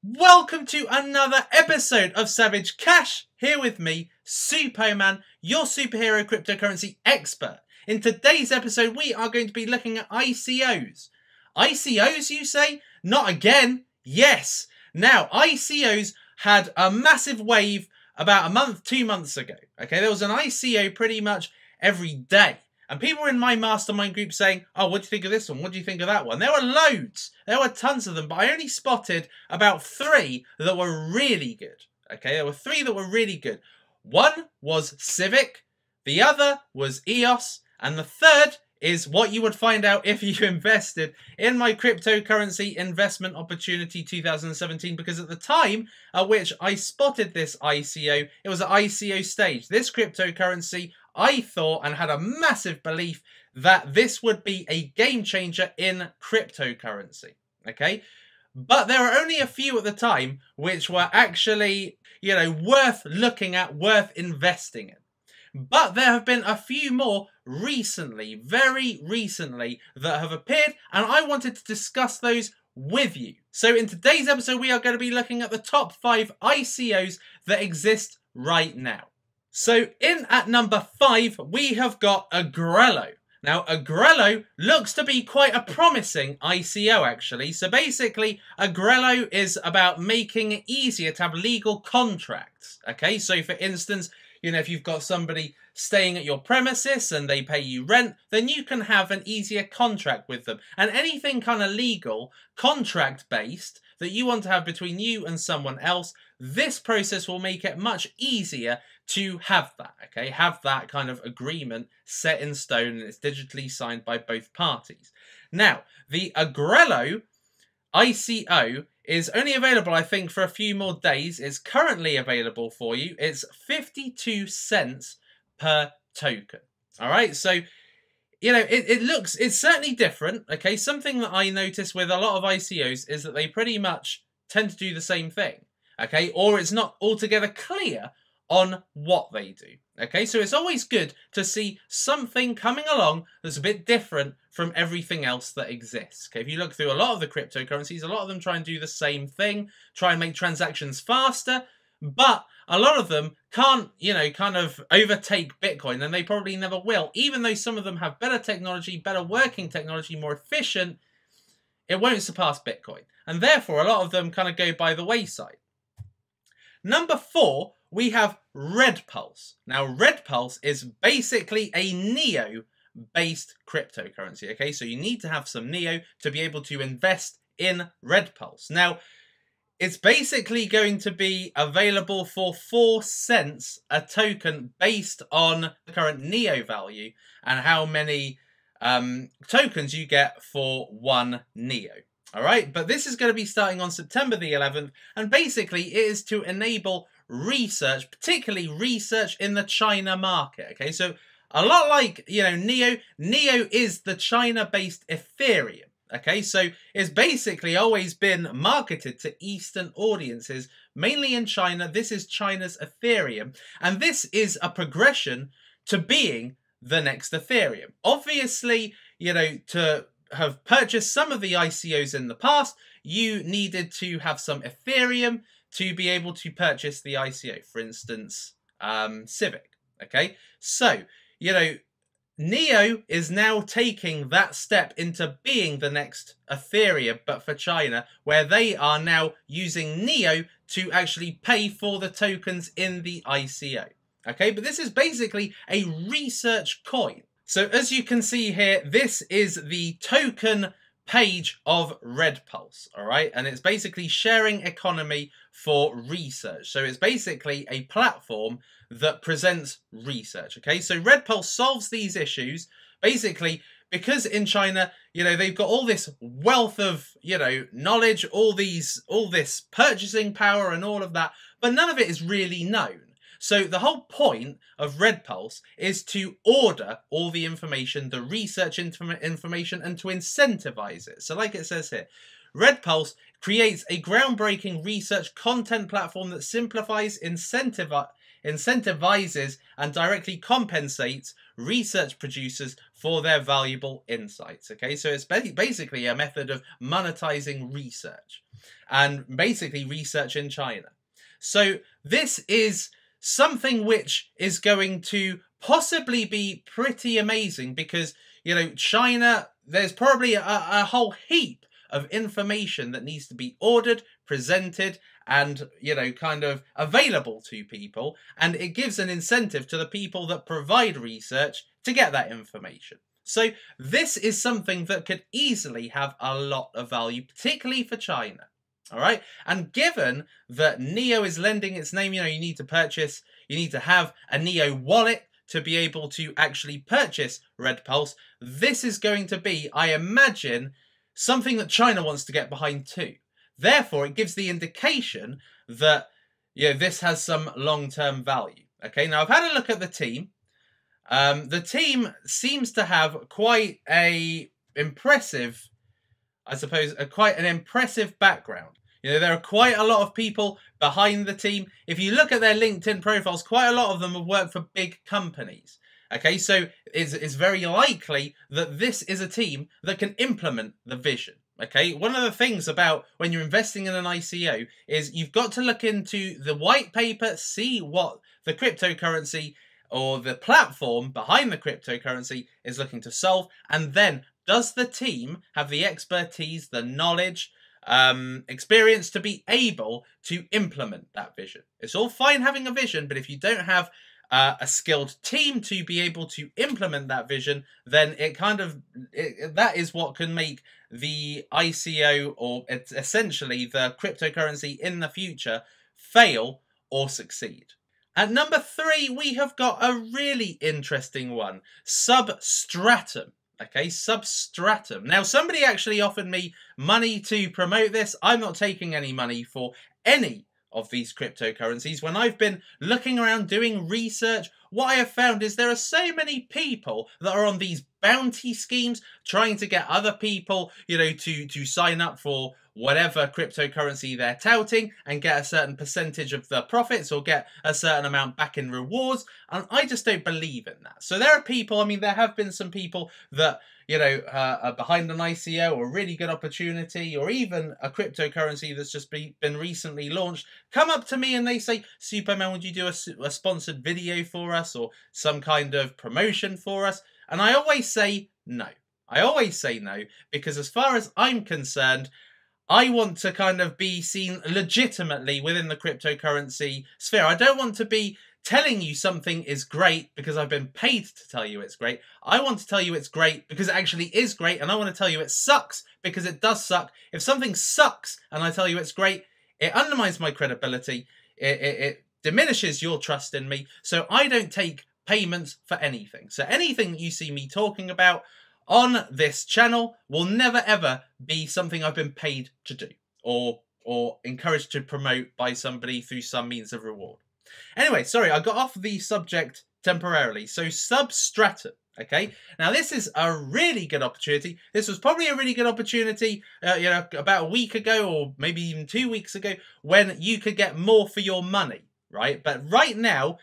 Welcome to another episode of Savage Cash. Here with me, Suppoman, your superhero cryptocurrency expert. In today's episode, we are going to be looking at ICOs. ICOs, you say? Not again. Yes. Now, ICOs had a massive wave about a month, 2 months ago. Okay, there was an ICO pretty much every day. And people were in my mastermind group saying, oh, what do you think of this one? What do you think of that one? There were loads. There were tons of them. But I only spotted about 3 that were really good. Okay, there were 3 that were really good. One was Civic. The other was EOS. And the third is what you would find out if you invested in my cryptocurrency investment opportunity 2017. Because at the time at which I spotted this ICO, it was at ICO stage. This cryptocurrency, I thought and had a massive belief that this would be a game changer in cryptocurrency, okay? But there were only a few at the time which were actually, worth looking at, worth investing in. But there have been a few more recently, very recently, that have appeared, and I wanted to discuss those with you. So in today's episode, we are going to be looking at the top 5 ICOs that exist right now. So in at number 5, we have got Agrello. Now, Agrello looks to be quite a promising ICO, actually. So basically, Agrello is about making it easier to have legal contracts. Okay, so for instance, if you've got somebody staying at your premises and they pay you rent, then you can have an easier contract with them. And anything kind of legal, contract-based, that you want to have between you and someone else, this process will make it much easier to have that, okay? Have that kind of agreement set in stone and it's digitally signed by both parties. Now, the Agrello ICO is only available, I think, for a few more days. It's currently available for you. It's 52 cents per token. All right, so, it's certainly different, okay? Something that I notice with a lot of ICOs is that they pretty much tend to do the same thing, okay? Or it's not altogether clear on what they do. Okay, so it's always good to see something coming along that's a bit different from everything else that exists. Okay, if you look through a lot of the cryptocurrencies, a lot of them try and do the same thing, try and make transactions faster, but a lot of them can't, kind of overtake Bitcoin, and they probably never will. Even though some of them have better technology, better working technology, more efficient, it won't surpass Bitcoin. And therefore, a lot of them kind of go by the wayside. Number 4, we have Red Pulse. Now, Red Pulse is basically a NEO-based cryptocurrency, okay? So you need to have some NEO to be able to invest in Red Pulse. Now, it's basically going to be available for 4 cents a token based on the current NEO value and how many tokens you get for 1 NEO. All right, but this is going to be starting on September the 11th, and basically it is to enable research, particularly research in the China market. Okay, so a lot like, NEO is the China-based Ethereum. Okay, so it's basically always been marketed to Eastern audiences, mainly in China. This is China's Ethereum, and this is a progression to being the next Ethereum. Obviously, to have purchased some of the ICOs in the past, you needed to have some Ethereum to be able to purchase the ICO. For instance, Civic. Okay, so, NEO is now taking that step into being the next Ethereum, but for China, where they are now using NEO to actually pay for the tokens in the ICO. Okay, but this is basically a research coin. So as you can see here, this is the token page of Red Pulse, all right? And it's basically sharing economy for research. So it's basically a platform that presents research, okay? So Red Pulse solves these issues basically because in China, they've got all this wealth of, knowledge, all this purchasing power and all of that, but none of it is really known. So the whole point of Red Pulse is to order all the information, the research information, and to incentivize it. So like it says here, Red Pulse creates a groundbreaking research content platform that simplifies, incentivizes, and directly compensates research producers for their valuable insights. Okay, so it's basically a method of monetizing research. and basically research in China. So this is something which is going to possibly be pretty amazing because, you know, China, there's probably a whole heap of information that needs to be ordered, presented, and, you know, kind of available to people. And it gives an incentive to the people that provide research to get that information. So this is something that could easily have a lot of value, particularly for China. All right. And given that Neo is lending its name, you know, you need to have a Neo wallet to be able to actually purchase Red Pulse. This is going to be, I imagine, something that China wants to get behind too. Therefore, it gives the indication that, you know, this has some long-term value. Okay. Now, I've had a look at the team. The team seems to have quite a impressive, I suppose, quite an impressive background. You know, there are quite a lot of people behind the team. If you look at their LinkedIn profiles, quite a lot of them have worked for big companies. Okay, so it's very likely that this is a team that can implement the vision. Okay, one of the things about when you're investing in an ICO is you've got to look into the white paper, see what the cryptocurrency or the platform behind the cryptocurrency is looking to solve, and then does the team have the expertise, the knowledge, experience to be able to implement that vision? It's all fine having a vision, but if you don't have a skilled team to be able to implement that vision, then that is what can make the ICO, or essentially the cryptocurrency in the future, fail or succeed. At number 3, we have got a really interesting one, Substratum. Okay, Substratum. Now, somebody actually offered me money to promote this. I'm not taking any money for any of these cryptocurrencies. When I've been looking around doing research, what I have found is there are so many people that are on these bounty schemes trying to get other people, you know, to sign up for whatever cryptocurrency they're touting and get a certain percentage of the profits or get a certain amount back in rewards. And I just don't believe in that. So there are people, I mean, there have been some people that, you know, are behind an ICO or a really good opportunity or even a cryptocurrency that's just been recently launched, come up to me and they say, Suppoman, would you do a sponsored video for us or some kind of promotion for us? And I always say no. I always say no, because as far as I'm concerned, I want to kind of be seen legitimately within the cryptocurrency sphere. I don't want to be telling you something is great because I've been paid to tell you it's great. I want to tell you it's great because it actually is great, and I want to tell you it sucks because it does suck. If something sucks and I tell you it's great, it undermines my credibility. It diminishes your trust in me. So I don't take payments for anything. So anything that you see me talking about on this channel will never ever be something I've been paid to do or encouraged to promote by somebody through some means of reward. Anyway, sorry, I got off the subject temporarily. So Substratum, okay? Now this is a really good opportunity. This was probably a really good opportunity, you know, about a week ago or maybe even 2 weeks ago when you could get more for your money, right? But right now,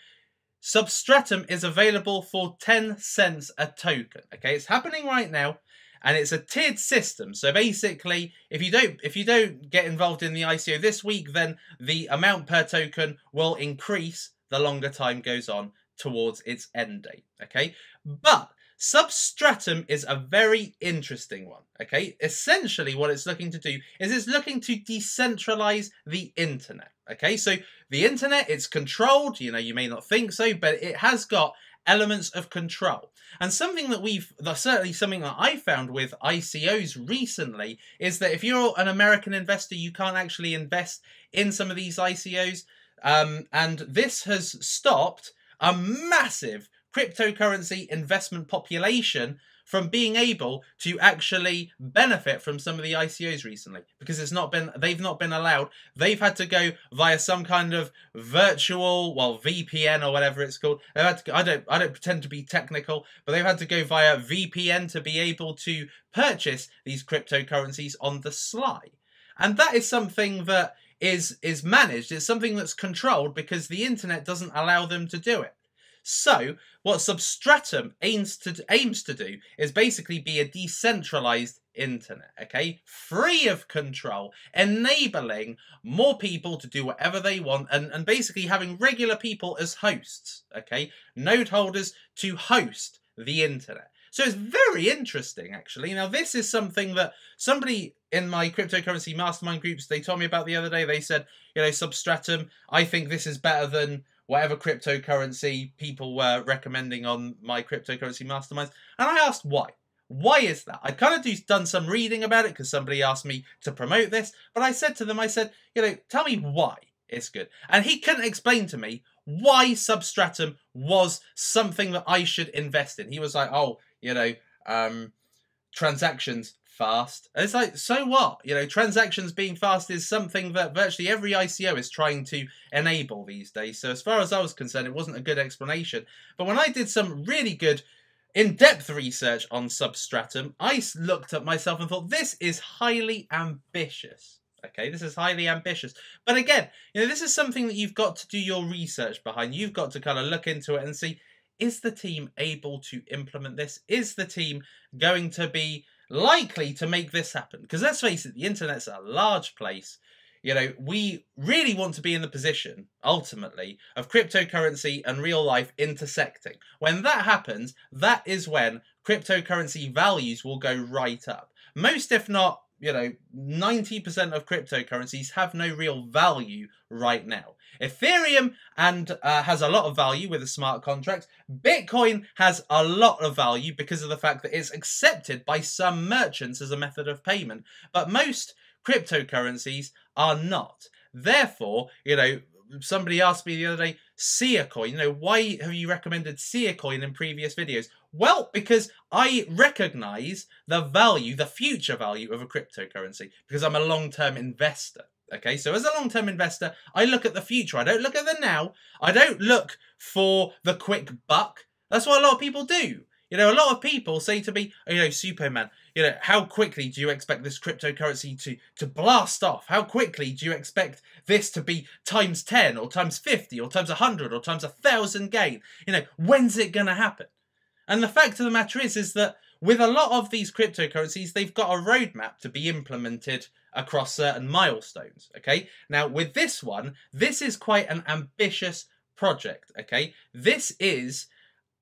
Substratum is available for 10 cents a token. Okay, it's happening right now, and it's a tiered system. So basically, if you don't get involved in the ICO this week, then the amount per token will increase the longer time goes on towards its end date. Okay, but Substratum is a very interesting one. Okay, essentially what it's looking to do is it's looking to decentralize the internet. Okay, so the internet, it's controlled, you know, you may not think so, but it has got elements of control. And something that certainly something that I found with ICOs recently is that if you're an American investor, you can't actually invest in some of these ICOs. And this has stopped a massive cryptocurrency investment population from being able to actually benefit from some of the ICOs recently, because they've not been allowed. They've had to go via some kind of virtual, well, VPN or whatever it's called. They've had to, I don't pretend to be technical, but they've had to go via VPN to be able to purchase these cryptocurrencies on the sly. And that is something that is managed. It's something that's controlled because the internet doesn't allow them to do it. So what Substratum aims to do is basically be a decentralized internet, okay? Free of control, enabling more people to do whatever they want, and basically having regular people as hosts, okay? Node holders to host the internet. So it's very interesting, actually. Now, this is something that somebody in my cryptocurrency mastermind groups, they told me about the other day. They said, you know, Substratum, I think this is better than whatever cryptocurrency people were recommending on my cryptocurrency masterminds. And I asked why. Why is that? I kind of done some reading about it because somebody asked me to promote this. But I said to them, I said, you know, tell me why it's good. And he couldn't explain to me why Substratum was something that I should invest in. He was like, oh, you know, transactions fast. And it's like, so what? You know, transactions being fast is something that virtually every ICO is trying to enable these days. So as far as I was concerned, it wasn't a good explanation. But when I did some really good in-depth research on Substratum, I looked at myself and thought, this is highly ambitious. Okay, this is highly ambitious. But again, you know, this is something that you've got to do your research behind. You've got to kind of look into it and see, is the team able to implement this? Is the team going to be likely to make this happen? Because let's face it, the internet's a large place. You know, we really want to be in the position, ultimately, of cryptocurrency and real life intersecting. When that happens, that is when cryptocurrency values will go right up. Most, if not, you know, 90% of cryptocurrencies have no real value right now. Ethereum has a lot of value with the smart contracts. Bitcoin has a lot of value because of the fact that it's accepted by some merchants as a method of payment. But most cryptocurrencies are not. Therefore, you know, somebody asked me the other day, Sia coin, you know, why have you recommended Sia coin in previous videos? Well, because I recognize the value, the future value of a cryptocurrency, because I'm a long-term investor. Okay, so as a long-term investor, I look at the future. I don't look at the now. I don't look for the quick buck. That's what a lot of people do. You know, a lot of people say to me, you know, Suppoman, you know, how quickly do you expect this cryptocurrency to blast off? How quickly do you expect this to be times 10 or times 50 or times 100 or times 1,000 gain? You know, when's it going to happen? And the fact of the matter is that with a lot of these cryptocurrencies, they've got a roadmap to be implemented across certain milestones, okay? Now, with this one, this is quite an ambitious project, okay? This is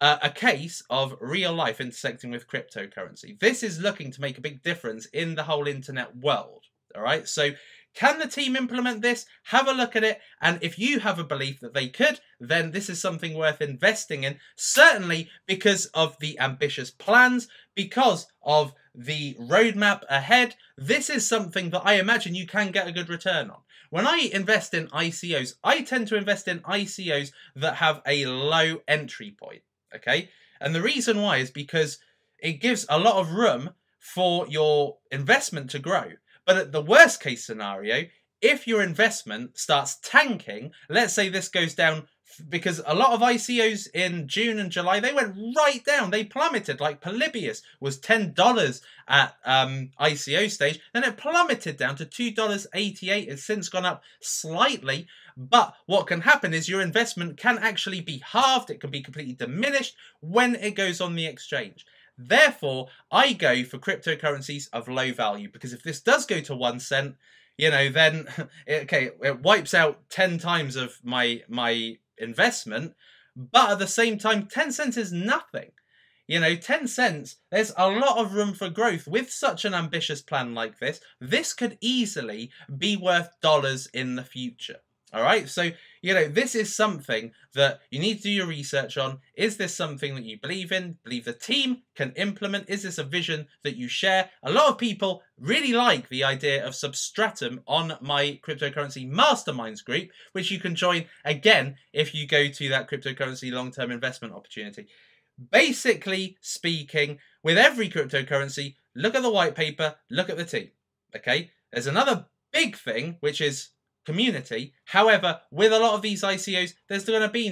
a case of real life intersecting with cryptocurrency. This is looking to make a big difference in the whole internet world, all right? So can the team implement this? Have a look at it. And if you have a belief that they could, then this is something worth investing in. Certainly because of the ambitious plans, because of the roadmap ahead. This is something that I imagine you can get a good return on. When I invest in ICOs, I tend to invest in ICOs that have a low entry point. Okay, and the reason why is because it gives a lot of room for your investment to grow. But at the worst case scenario, if your investment starts tanking, let's say this goes down, because a lot of ICOs in June and July, they went right down. They plummeted. Like Polybius was $10 at ICO stage. Then it plummeted down to $2.88. It's since gone up slightly. But what can happen is your investment can actually be halved. It can be completely diminished when it goes on the exchange. Therefore, I go for cryptocurrencies of low value, because if this does go to 1 cent, you know, then, okay, it wipes out 10 times of my investment, but at the same time, 10 cents is nothing. You know, 10 cents, there's a lot of room for growth. With such an ambitious plan like this could easily be worth dollars in the future. All right, so, you know, this is something that you need to do your research on. Is this something that you believe in, believe the team can implement? Is this a vision that you share? A lot of people really like the idea of Substratum on my cryptocurrency masterminds group, which you can join again if you go to that cryptocurrency long-term investment opportunity. Basically speaking, with every cryptocurrency, look at the white paper, look at the team, okay? There's another big thing, which is community. However, with a lot of these ICOs, there's going to be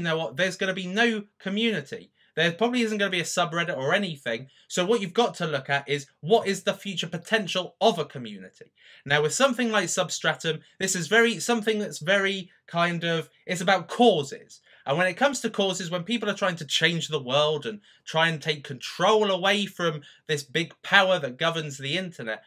no community. There probably isn't going to be a subreddit or anything. So what you've got to look at is, what is the future potential of a community? Now, with something like Substratum, this is something that's very kind of, it's about causes. And when it comes to causes, when people are trying to change the world and try and take control away from this big power that governs the internet,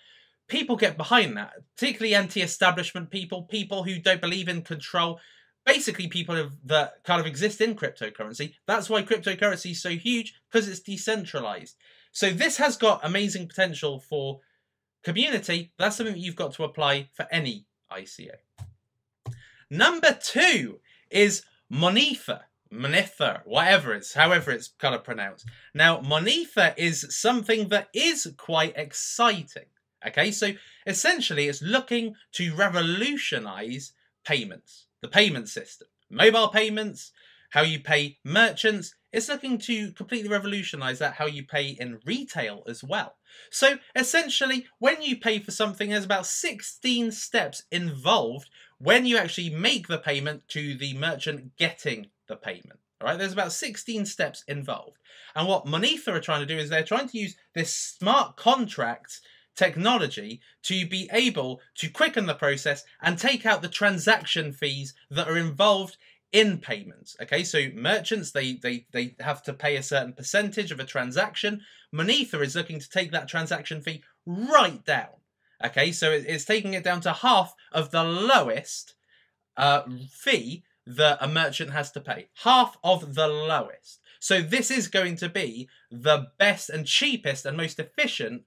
people get behind that, particularly anti-establishment people, people who don't believe in control, basically people that kind of exist in cryptocurrency. That's why cryptocurrency is so huge, because it's decentralized. So this has got amazing potential for community. That's something that you've got to apply for any ICO. Number 2 is Monetha, however it's kind of pronounced. Now, Monetha is something that is quite exciting. Okay, so essentially it's looking to revolutionize payments, the payment system, mobile payments, how you pay merchants. It's looking to completely revolutionize that, how you pay in retail as well. So essentially, when you pay for something, there's about 16 steps involved when you actually make the payment to the merchant getting the payment. All right, there's about 16 steps involved. And what Monetha are trying to do is they're trying to use this smart contracts technology to be able to quicken the process and take out the transaction fees that are involved in payments. Okay, so merchants, they have to pay a certain percentage of a transaction. Monetha is looking to take that transaction fee right down. Okay, so it's taking it down to half of the lowest fee that a merchant has to pay. Half of the lowest. So this is going to be the best and cheapest and most efficient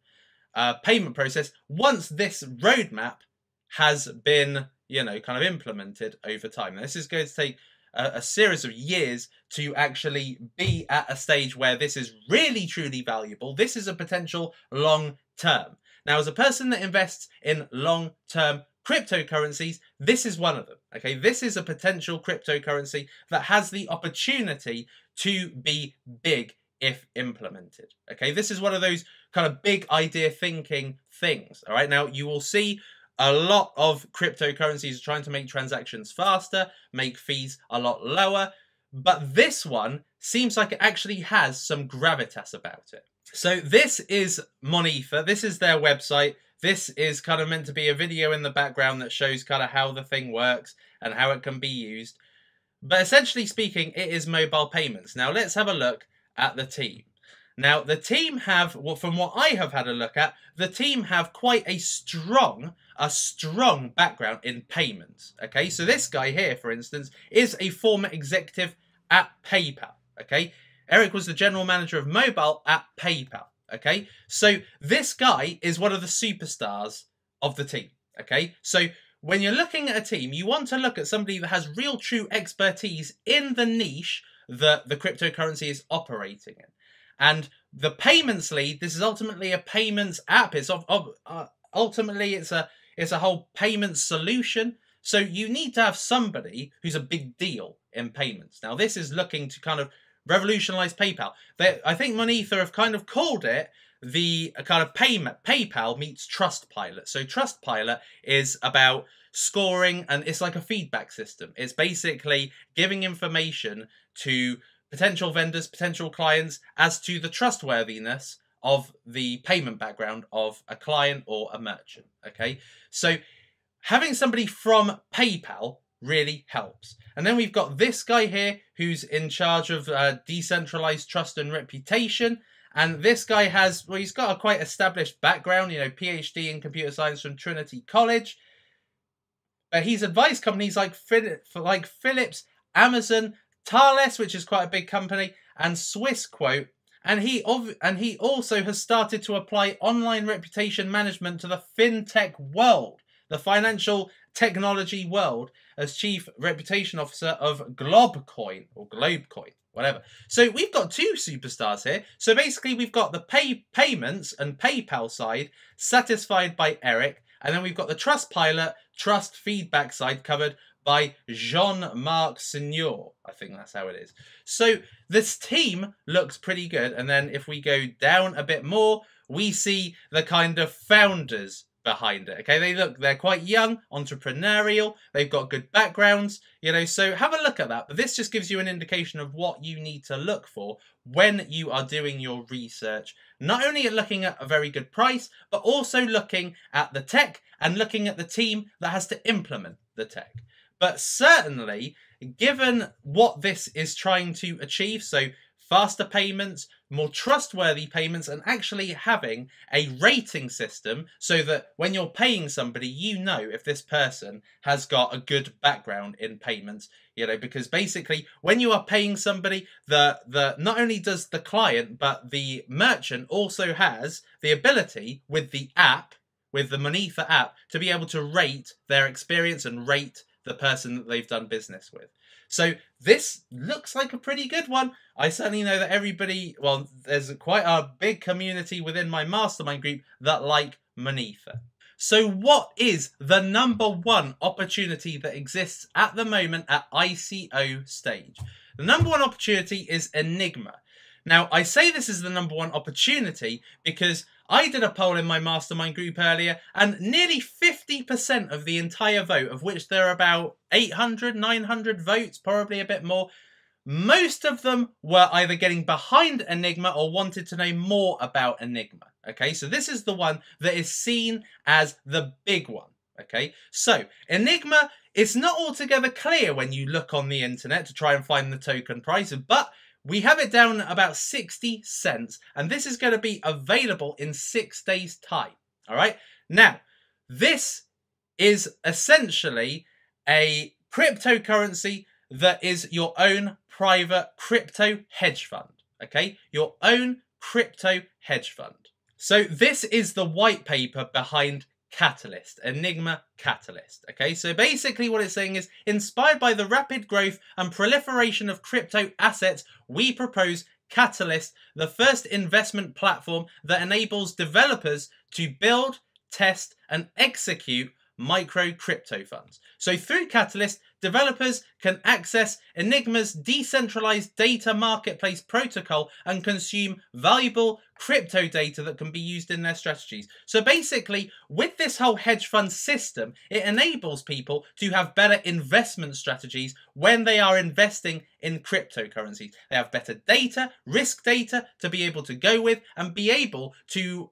payment process once this roadmap has been, kind of implemented over time. Now, this is going to take a series of years to actually be at a stage where this is really truly valuable. This is a potential long term. Now, as a person that invests in long-term cryptocurrencies, this is one of them. Okay, this is a potential cryptocurrency that has the opportunity to be big if implemented. Okay, this is one of those kind of big idea thinking things. All right, now you will see a lot of cryptocurrencies trying to make transactions faster, make fees a lot lower, but this one seems like it actually has some gravitas about it. So this is Monetha. This is their website. This is kind of meant to be a video in the background that shows kind of how the thing works and how it can be used. But essentially speaking, it is mobile payments. Now let's have a look at the team. Now the team have, well, from what I have had a look at, the team have quite a strong background in payments. Okay, so this guy here, for instance, is a former executive at PayPal. Okay, Eric was the general manager of mobile at PayPal. Okay, so this guy is one of the superstars of the team. Okay, so when you're looking at a team, you want to look at somebody that has real true expertise in the niche that the cryptocurrency is operating in. And the payments lead, this is ultimately a payments app. It's ultimately it's a whole payment solution. So you need to have somebody who's a big deal in payments. Now this is looking to kind of revolutionize PayPal. I think Monetha have kind of called it the kind of PayPal meets Trustpilot. So Trustpilot is about scoring, and it's like a feedback system. It's basically giving information to potential vendors, potential clients, as to the trustworthiness of the payment background of a client or a merchant. Okay, so having somebody from PayPal really helps. And then we've got this guy here who's in charge of decentralized trust and reputation. And this guy has, well, he's got a quite established background, PhD in computer science from Trinity College. But he's advised companies like Philips, Amazon, Thales, which is quite a big company, and Swissquote. And he also has started to apply online reputation management to the fintech world, the financial technology world, as chief reputation officer of Globecoin or Globecoin, whatever. So we've got two superstars here. So basically we've got the payments and PayPal side satisfied by Eric, and then we've got the Trustpilot trust feedback side covered by Jean-Marc Senior. I think that's how it is. So this team looks pretty good. And then if we go down a bit more, we see the kind of founders behind it. Okay, they're quite young, entrepreneurial, they've got good backgrounds, so have a look at that. But this just gives you an indication of what you need to look for when you are doing your research, not only at looking at a very good price, but also looking at the tech and looking at the team that has to implement the tech. But certainly, given what this is trying to achieve, so faster payments, more trustworthy payments, and actually having a rating system so that when you're paying somebody, you know if this person has got a good background in payments, because basically when you are paying somebody, the not only does the client, but the merchant also has the ability with the app, with the Monetha app, to be able to rate their experience and rate the person that they've done business with. So this looks like a pretty good one. I certainly know that everybody, well, there's quite a big community within my mastermind group that like Monetha. So what is the #1 opportunity that exists at the moment at ICO stage? The #1 opportunity is Enigma. Now, I say this is the #1 opportunity because I did a poll in my mastermind group earlier, and nearly 50% of the entire vote, of which there are about 800, 900 votes, probably a bit more, most of them were either getting behind Enigma or wanted to know more about Enigma. Okay, so this is the one that is seen as the big one. Okay, so Enigma is not altogether clear when you look on the internet to try and find the token price, but we have it down at about 60 cents, and this is going to be available in 6 days' time. All right. Now, this is essentially a cryptocurrency that is your own private crypto hedge fund. Okay, your own crypto hedge fund. So this is the white paper behind Catalyst, Enigma Catalyst. Okay, so basically what it's saying is, inspired by the rapid growth and proliferation of crypto assets, we propose Catalyst, the first investment platform that enables developers to build, test, and execute micro crypto funds. So through Catalyst, developers can access Enigma's decentralized data marketplace protocol and consume valuable crypto data that can be used in their strategies. So basically, with this whole hedge fund system, it enables people to have better investment strategies when they are investing in cryptocurrencies. They have better data, risk data to be able to go with and be able to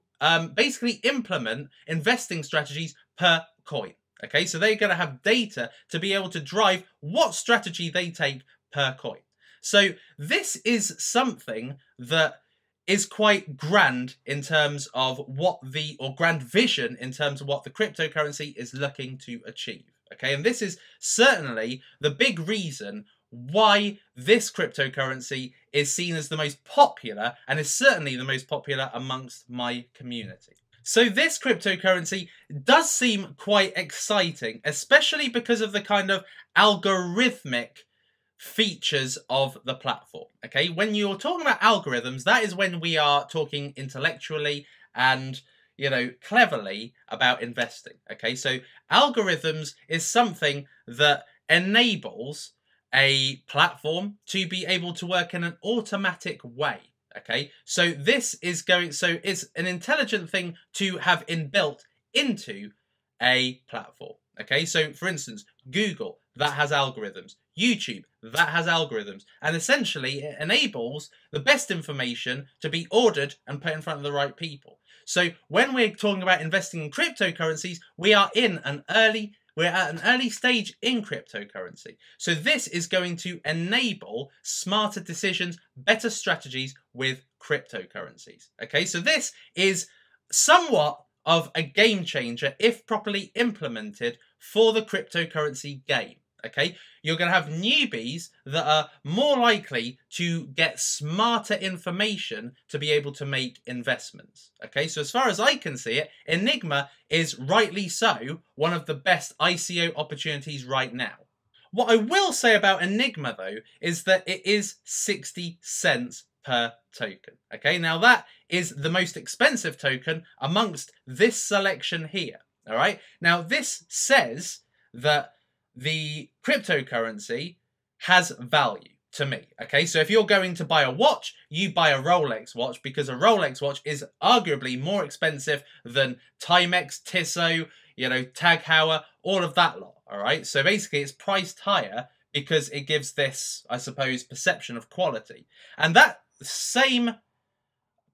basically implement investing strategies per coin. Okay, so they're going to have data to be able to drive what strategy they take per coin. So this is something that is quite grand in terms of what the, or grand vision in terms of what the cryptocurrency is looking to achieve. Okay, and this is certainly the big reason why this cryptocurrency is seen as the most popular, and is certainly the most popular amongst my community. So this cryptocurrency does seem quite exciting, especially because of the kind of algorithmic features of the platform. Okay, when you're talking about algorithms, that is when we are talking intellectually and, cleverly about investing. Okay, so algorithms is something that enables a platform to be able to work in an automatic way. Okay, so this is so it's an intelligent thing to have inbuilt into a platform. Okay, so for instance, Google, that has algorithms. YouTube, that has algorithms. And essentially, it enables the best information to be ordered and put in front of the right people. So when we're talking about investing in cryptocurrencies, we're at an early stage in cryptocurrency. So this is going to enable smarter decisions, better strategies with cryptocurrencies. Okay, so this is somewhat of a game changer if properly implemented for the cryptocurrency game. Okay, you're going to have newbies that are more likely to get smarter information to be able to make investments. Okay, so as far as I can see it, Enigma is rightly so one of the best ICO opportunities right now. What I will say about Enigma though is that it is 60 cents per token. Okay, now that is the most expensive token amongst this selection here. All right, now this says that the cryptocurrency has value to me. Okay, so if you're going to buy a watch, you buy a Rolex watch because a Rolex watch is arguably more expensive than Timex, Tissot, Tag Heuer, all of that lot. All right, so basically it's priced higher because it gives this, I suppose, perception of quality. And that same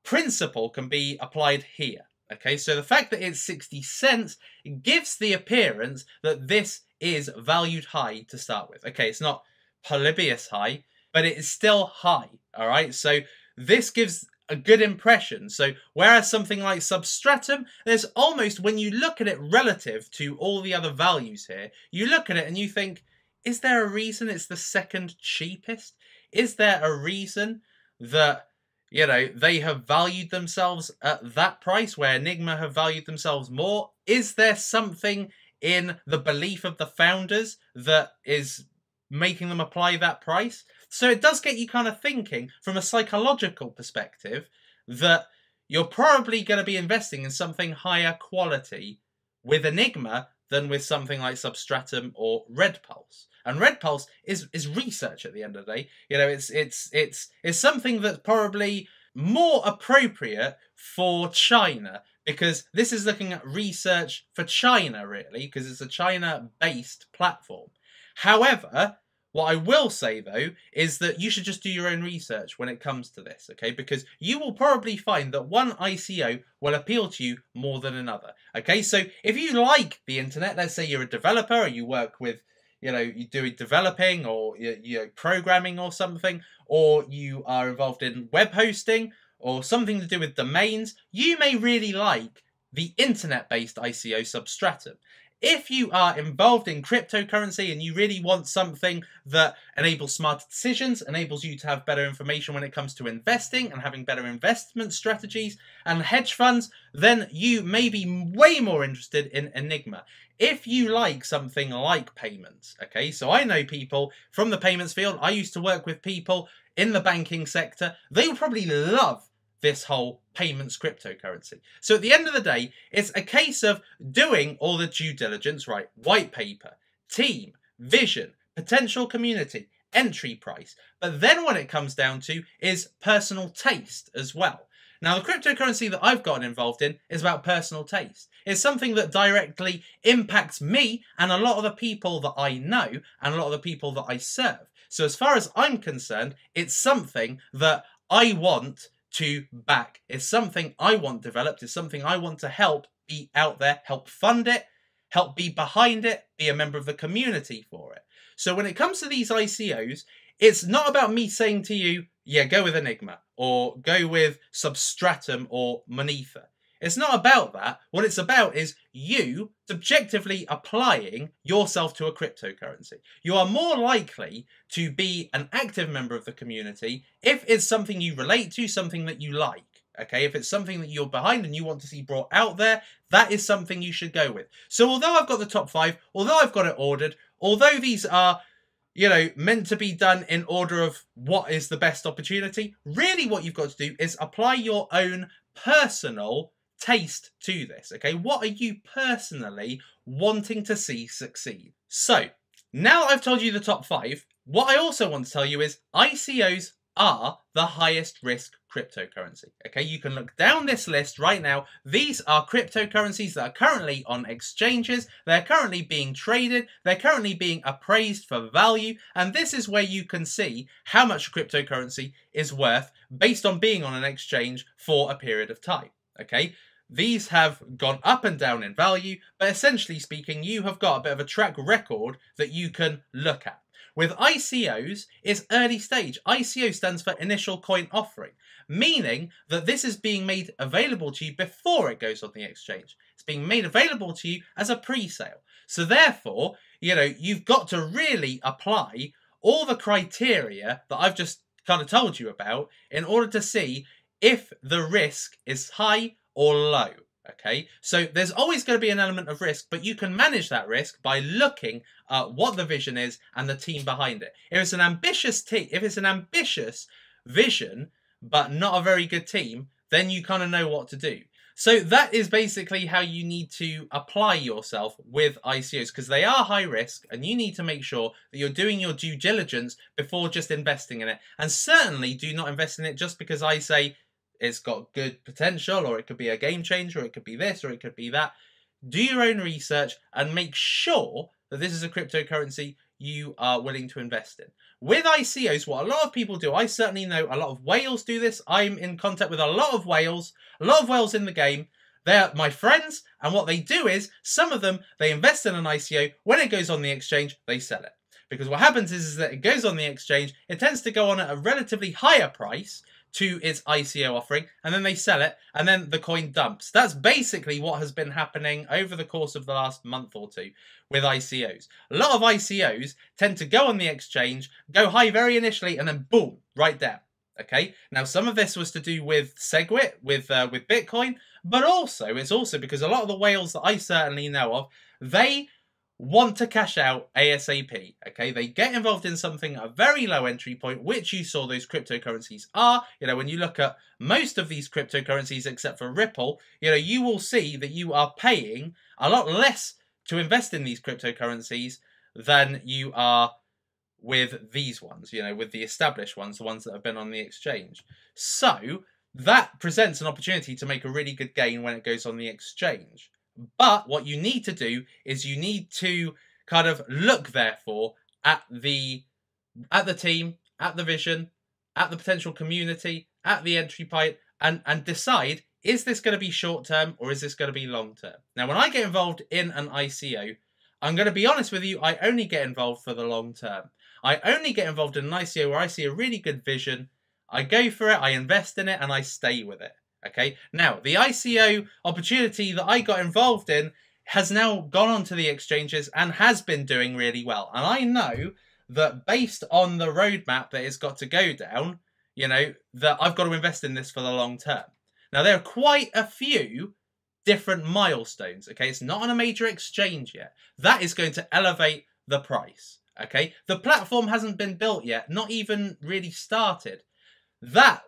principle can be applied here. Okay, so the fact that it's 60 cents gives the appearance that this is valued high to start with. Okay, it's not Polybius high, but it is still high, all right? So this gives a good impression. So whereas something like Substratum, there's almost, when you look at it relative to all the other values here, you look at it and you think, is there a reason it's the second cheapest? Is there a reason that, you know, they have valued themselves at that price where Enigma have valued themselves more? Is there something in the belief of the founders that is making them apply that price? So it does get you kind of thinking from a psychological perspective that you're probably going to be investing in something higher quality with Enigma than with something like Substratum or Red Pulse. And Red Pulse is research at the end of the day. You know, it's something that's probably more appropriate for China, because this is looking at research for China, really, because it's a China-based platform. However, what I will say, though, is that you should just do your own research when it comes to this, okay? Because you will probably find that one ICO will appeal to you more than another, okay? So if you like the internet, let's say you're a developer or you work with, you know, you do developing or you know, programming or something, or you are involved in web hosting or something to do with domains, you may really like the internet-based ICO Substratum. If you are involved in cryptocurrency and you really want something that enables smarter decisions, enables you to have better information when it comes to investing and having better investment strategies and hedge funds, then you may be way more interested in Enigma. If you like something like payments, okay, so I know people from the payments field, I used to work with people in the banking sector, they would probably love this whole payments cryptocurrency. So at the end of the day, it's a case of doing all the due diligence, right? White paper, team, vision, potential community, entry price. But then what it comes down to is personal taste as well. Now, the cryptocurrency that I've gotten involved in is about personal taste. It's something that directly impacts me and a lot of the people that I know and a lot of the people that I serve. So as far as I'm concerned, it's something that I want to back. It's something I want developed. It's something I want to help be out there, help fund it, help be behind it, be a member of the community for it. So when it comes to these ICOs, it's not about me saying to you, yeah, go with Enigma or go with Substratum or Monetha. It's not about that. What it's about is you subjectively applying yourself to a cryptocurrency. You are more likely to be an active member of the community if it's something you relate to, something that you like. Okay, if it's something that you're behind and you want to see brought out there, that is something you should go with. So although I've got the top 5, although I've got it ordered, although these are, you know, meant to be done in order of what is the best opportunity, really what you've got to do is apply your own personal taste to this, okay? What are you personally wanting to see succeed? So, now I've told you the top 5, what I also want to tell you is ICOs are the highest risk cryptocurrency, okay? You can look down this list right now. These are cryptocurrencies that are currently on exchanges, they're currently being traded, they're currently being appraised for value, and this is where you can see how much cryptocurrency is worth based on being on an exchange for a period of time, okay? These have gone up and down in value, but essentially speaking, you have got a bit of a track record that you can look at. With ICOs, it's early stage. ICO stands for initial coin offering, meaning that this is being made available to you before it goes on the exchange. It's being made available to you as a pre-sale. So therefore, you know, you've got to really apply all the criteria that I've just kind of told you about in order to see if the risk is high or low, okay? So there's always going to be an element of risk, but you can manage that risk by looking at what the vision is and the team behind it. If it's an ambitious team, if it's an ambitious vision, but not a very good team, then you kind of know what to do. So that is basically how you need to apply yourself with ICOs, because they are high risk and you need to make sure that you're doing your due diligence before just investing in it. And certainly do not invest in it just because I say it's got good potential, or it could be a game changer, or it could be this, or it could be that. Do your own research and make sure that this is a cryptocurrency you are willing to invest in. With ICOs, what a lot of people do, I certainly know a lot of whales do this. I'm in contact with a lot of whales in the game. They're my friends, and what they do is, some of them, they invest in an ICO. When it goes on the exchange, they sell it. Because what happens is that it goes on the exchange, it tends to go on at a relatively higher price to its ICO offering, and then they sell it, and then the coin dumps. That's basically what has been happening over the course of the last month or two with ICOs. A lot of ICOs tend to go on the exchange, go high very initially, and then boom, right down. Okay, now some of this was to do with SegWit, with Bitcoin, but also it's also because a lot of the whales that I certainly know of, they want to cash out ASAP, okay? They get involved in something at a very low entry point, which you saw those cryptocurrencies are. You know, when you look at most of these cryptocurrencies, except for Ripple, you know, you will see that you are paying a lot less to invest in these cryptocurrencies than you are with these ones, you know, with the established ones, the ones that have been on the exchange. So that presents an opportunity to make a really good gain when it goes on the exchange. But what you need to do is you need to kind of look, therefore, at the team, at the vision, at the potential community, at the entry point, and decide, is this going to be short-term or is this going to be long-term? Now, when I get involved in an ICO, I'm going to be honest with you, I only get involved for the long term. I only get involved in an ICO where I see a really good vision, I go for it, I invest in it, and I stay with it. Okay, now the ICO opportunity that I got involved in has now gone onto the exchanges and has been doing really well. And I know that based on the roadmap that it's got to go down, you know, that I've got to invest in this for the long term. Now, there are quite a few different milestones. Okay, it's not on a major exchange yet. That is going to elevate the price. Okay, the platform hasn't been built yet, not even really started.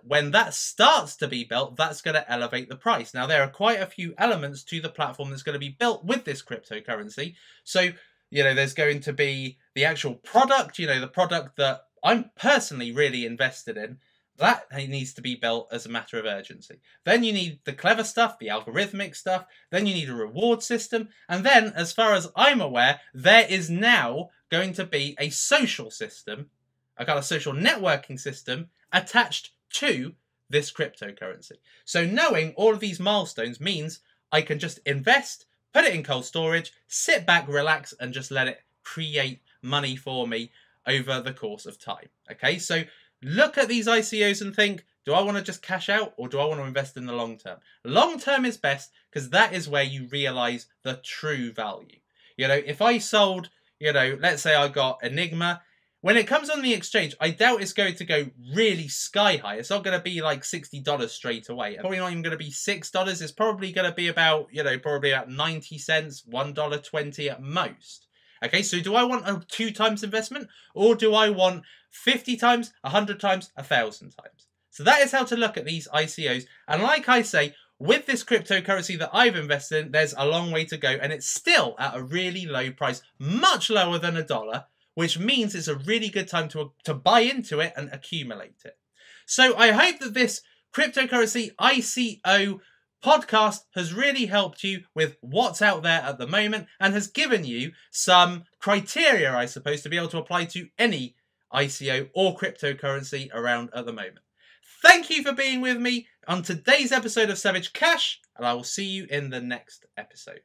When that starts to be built, that's going to elevate the price. Now, there are quite a few elements to the platform that's going to be built with this cryptocurrency. So, you know, there's going to be the actual product, you know, the product that I'm personally really invested in. That needs to be built as a matter of urgency. Then you need the clever stuff, the algorithmic stuff. Then you need a reward system. And then, as far as I'm aware, there is now going to be a social system, a kind of social networking system attached to this cryptocurrency. So knowing all of these milestones means I can just invest, put it in cold storage, sit back, relax, and just let it create money for me over the course of time. Okay, so look at these ICOs and think, do I want to just cash out or do I want to invest in the long term? Long term is best because that is where you realize the true value. You know, if I sold, you know, let's say I got Enigma, when it comes on the exchange, I doubt it's going to go really sky high. It's not going to be like $60 straight away. Probably not even going to be $6. It's probably going to be about, you know, probably about 90 cents, $1.20 at most. Okay, so do I want a 2 times investment or do I want 50 times, 100 times, 1,000 times? So that is how to look at these ICOs. And like I say, with this cryptocurrency that I've invested in, there's a long way to go and it's still at a really low price, much lower than $1, which means it's a really good time to buy into it and accumulate it. So I hope that this cryptocurrency ICO podcast has really helped you with what's out there at the moment and has given you some criteria, I suppose, to be able to apply to any ICO or cryptocurrency around at the moment. Thank you for being with me on today's episode of Savage Cash, and I will see you in the next episode.